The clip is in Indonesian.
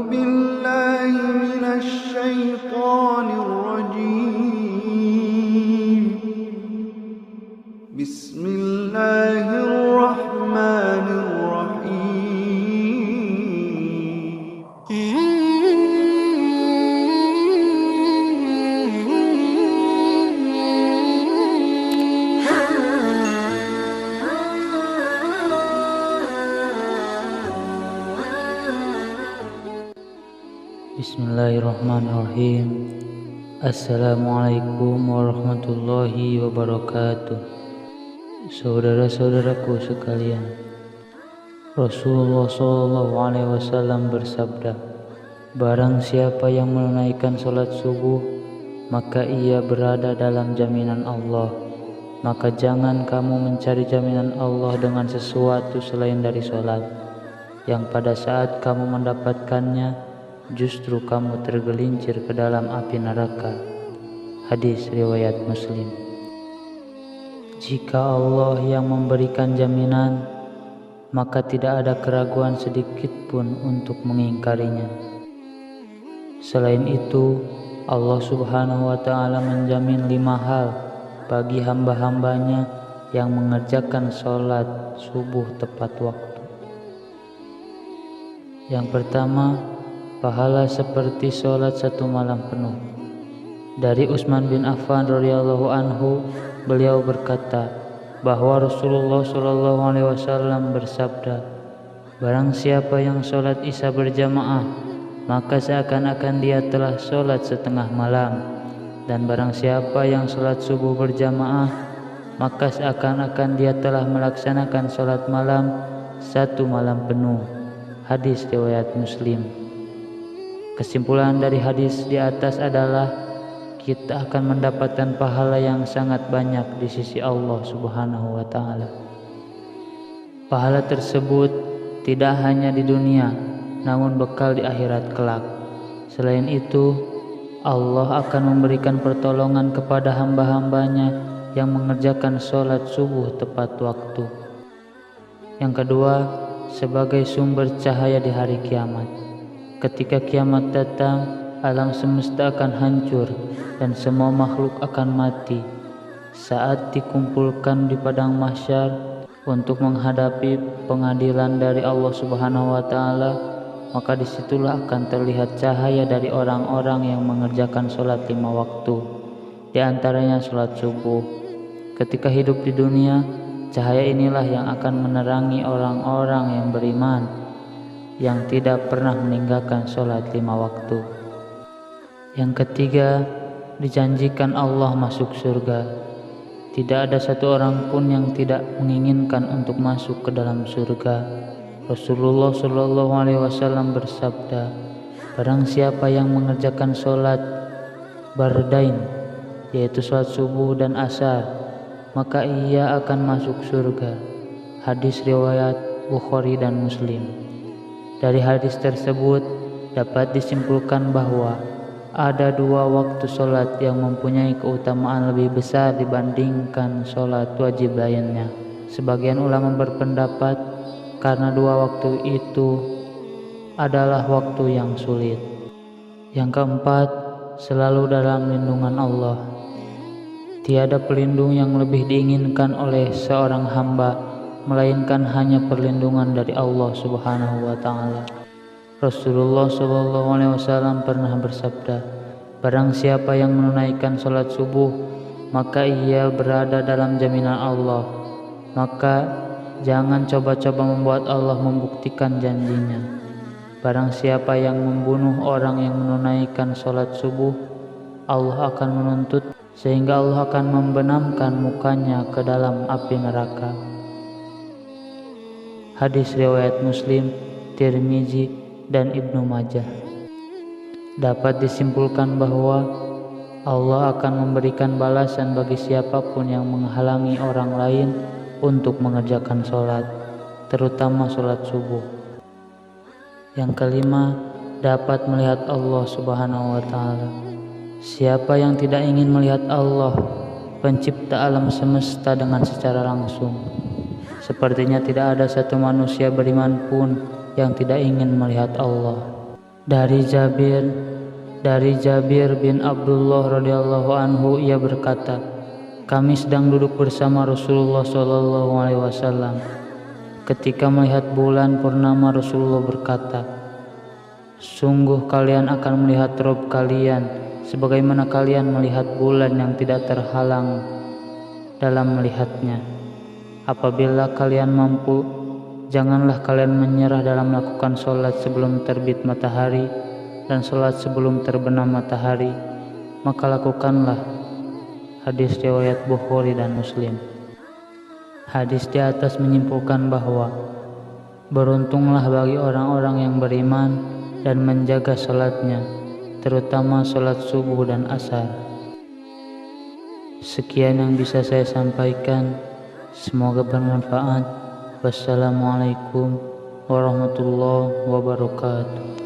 بالله من الشيطان الرجيم. بسم الله الرحمن الرحيم. Bismillahirrahmanirrahim. Assalamualaikum warahmatullahi wabarakatuh. Saudara-saudaraku sekalian, Rasulullah SAW bersabda, barang siapa yang menunaikan sholat subuh, maka ia berada dalam jaminan Allah. Maka jangan kamu mencari jaminan Allah dengan sesuatu selain dari sholat, yang pada saat kamu mendapatkannya justru kamu tergelincir ke dalam api neraka. Hadis riwayat Muslim. Jika Allah yang memberikan jaminan, maka tidak ada keraguan sedikit pun untuk mengingkarinya. Selain itu, Allah Subhanahu wa Ta'ala menjamin 5 hal bagi hamba-hambanya yang mengerjakan sholat subuh tepat waktu. Yang pertama, pahala seperti sholat 1 malam penuh. Dari Utsman bin Affan radhiyallahu anhu, beliau berkata bahwa Rasulullah SAW bersabda, barang siapa yang sholat isya berjamaah, maka seakan-akan dia telah sholat setengah malam, dan barang siapa yang sholat subuh berjamaah, maka seakan-akan dia telah melaksanakan sholat malam 1 malam penuh. Hadis riwayat Muslim. Kesimpulan dari hadis di atas adalah kita akan mendapatkan pahala yang sangat banyak di sisi Allah Subhanahu wa Ta'ala. Pahala tersebut tidak hanya di dunia, namun bekal di akhirat kelak. Selain itu, Allah akan memberikan pertolongan kepada hamba-hambanya yang mengerjakan sholat subuh tepat waktu. Yang kedua, sebagai sumber cahaya di hari kiamat. Ketika kiamat datang, alam semesta akan hancur dan semua makhluk akan mati. Saat dikumpulkan di padang mahsyar untuk menghadapi pengadilan dari Allah Subhanahu wa Ta'ala, maka disitulah akan terlihat cahaya dari orang-orang yang mengerjakan sholat 5 waktu, di antaranya sholat subuh. Ketika hidup di dunia, cahaya inilah yang akan menerangi orang-orang yang beriman, yang tidak pernah meninggalkan sholat 5 waktu. Yang ketiga, dijanjikan Allah masuk surga. Tidak ada satu orang pun yang tidak menginginkan untuk masuk ke dalam surga. Rasulullah SAW bersabda, barang siapa yang mengerjakan sholat bardain, yaitu sholat subuh dan asar, maka ia akan masuk surga. Hadis riwayat Bukhari dan Muslim. Dari hadis tersebut dapat disimpulkan bahwa ada 2 waktu sholat yang mempunyai keutamaan lebih besar dibandingkan sholat wajib lainnya. Sebagian ulama berpendapat karena 2 waktu itu adalah waktu yang sulit. Yang keempat, selalu dalam lindungan Allah. Tiada pelindung yang lebih diinginkan oleh seorang hamba melainkan hanya perlindungan dari Allah Subhanahu wa Ta'ala. Rasulullah SAW pernah bersabda, barang siapa yang menunaikan sholat subuh, maka ia berada dalam jaminan Allah. Maka jangan coba-coba membuat Allah membuktikan janjinya. Barang siapa yang membunuh orang yang menunaikan sholat subuh, Allah akan menuntut sehingga Allah akan membenamkan mukanya ke dalam api neraka. Hadis riwayat Muslim, Tirmizi, dan Ibnu Majah. Dapat disimpulkan bahwa Allah akan memberikan balasan bagi siapapun yang menghalangi orang lain untuk mengerjakan sholat, terutama sholat subuh. Yang kelima, dapat melihat Allah Subhanahu wa Ta'ala. Siapa yang tidak ingin melihat Allah, pencipta alam semesta, dengan secara langsung? Sepertinya tidak ada satu manusia beriman pun yang tidak ingin melihat Allah. Dari Jabir bin Abdullah radhiyallahu anhu, ia berkata, kami sedang duduk bersama Rasulullah Shallallahu alaihi wasallam. Ketika melihat bulan purnama, Rasulullah berkata, sungguh kalian akan melihat Rabb kalian sebagaimana kalian melihat bulan yang tidak terhalang dalam melihatnya. Apabila kalian mampu, janganlah kalian menyerah dalam melakukan sholat sebelum terbit matahari dan sholat sebelum terbenam matahari, maka lakukanlah. Hadis riwayat Bukhari dan Muslim. Hadis di atas menyimpulkan bahwa beruntunglah bagi orang-orang yang beriman dan menjaga sholatnya, terutama sholat subuh dan asar. Sekian yang bisa saya sampaikan, semoga bermanfaat. Wassalamualaikum warahmatullahi wabarakatuh.